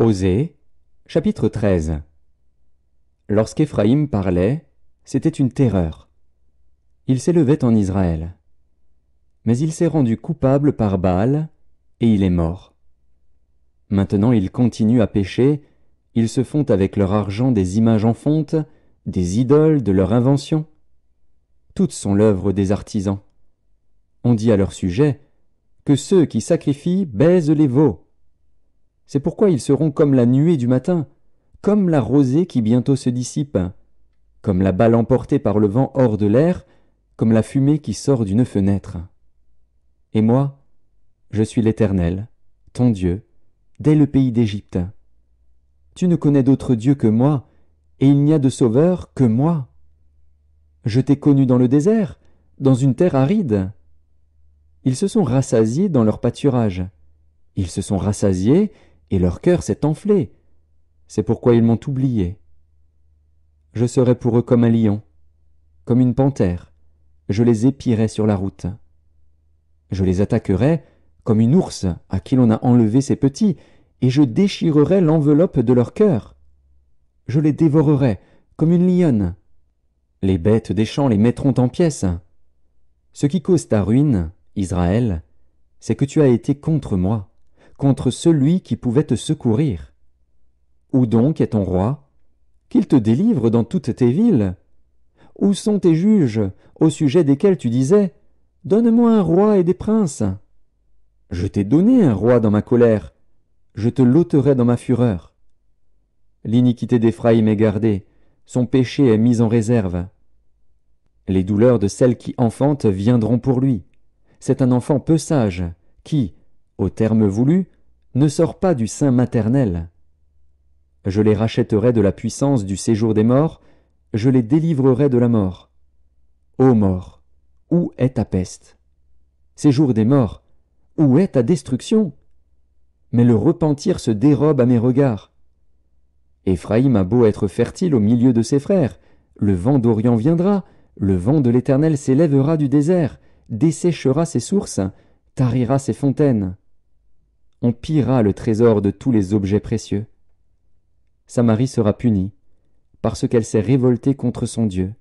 Osée, chapitre 13. Lorsqu'Éphraïm parlait, c'était une terreur. Il s'élevait en Israël. Mais il s'est rendu coupable par Baal, et il est mort. Maintenant ils continuent à pécher, ils se font avec leur argent des images en fonte, des idoles de leur invention. Toutes sont l'œuvre des artisans. On dit à leur sujet que ceux qui sacrifient baisent les veaux. C'est pourquoi ils seront comme la nuée du matin, comme la rosée qui bientôt se dissipe, comme la balle emportée par le vent hors de l'air, comme la fumée qui sort d'une fenêtre. Et moi, je suis l'Éternel, ton Dieu, dès le pays d'Égypte. Tu ne connais d'autre Dieu que moi, et il n'y a de sauveur que moi. Je t'ai connu dans le désert, dans une terre aride. Ils se sont rassasiés dans leur pâturage. Ils se sont rassasiés, et leur cœur s'est enflé. C'est pourquoi ils m'ont oublié. Je serai pour eux comme un lion, comme une panthère. Je les épierai sur la route. Je les attaquerai comme une ours à qui l'on a enlevé ses petits, et je déchirerai l'enveloppe de leur cœur. Je les dévorerai comme une lionne. Les bêtes des champs les mettront en pièces. Ce qui cause ta ruine, Israël, c'est que tu as été contre moi, contre celui qui pouvait te secourir. Où donc est ton roi? Qu'il te délivre dans toutes tes villes. Où sont tes juges, au sujet desquels tu disais « Donne-moi un roi et des princes ». Je t'ai donné un roi dans ma colère, je te l'ôterai dans ma fureur. L'iniquité d'Éphraïm est gardée, son péché est mis en réserve. Les douleurs de celle qui enfante viendront pour lui. C'est un enfant peu sage, qui, au terme voulu, ne sort pas du sein maternel. Je les rachèterai de la puissance du séjour des morts, je les délivrerai de la mort. Ô mort, où est ta peste? Séjour des morts, où est ta destruction? Mais le repentir se dérobe à mes regards. Éphraïm a beau être fertile au milieu de ses frères, le vent d'Orient viendra, le vent de l'Éternel s'élèvera du désert, desséchera ses sources, tarira ses fontaines. On pillera le trésor de tous les objets précieux. Samarie sera punie, parce qu'elle s'est révoltée contre son Dieu.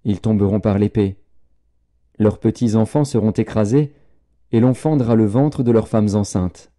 Ils tomberont par l'épée. Leurs petits enfants seront écrasés, et l'on fendra le ventre de leurs femmes enceintes.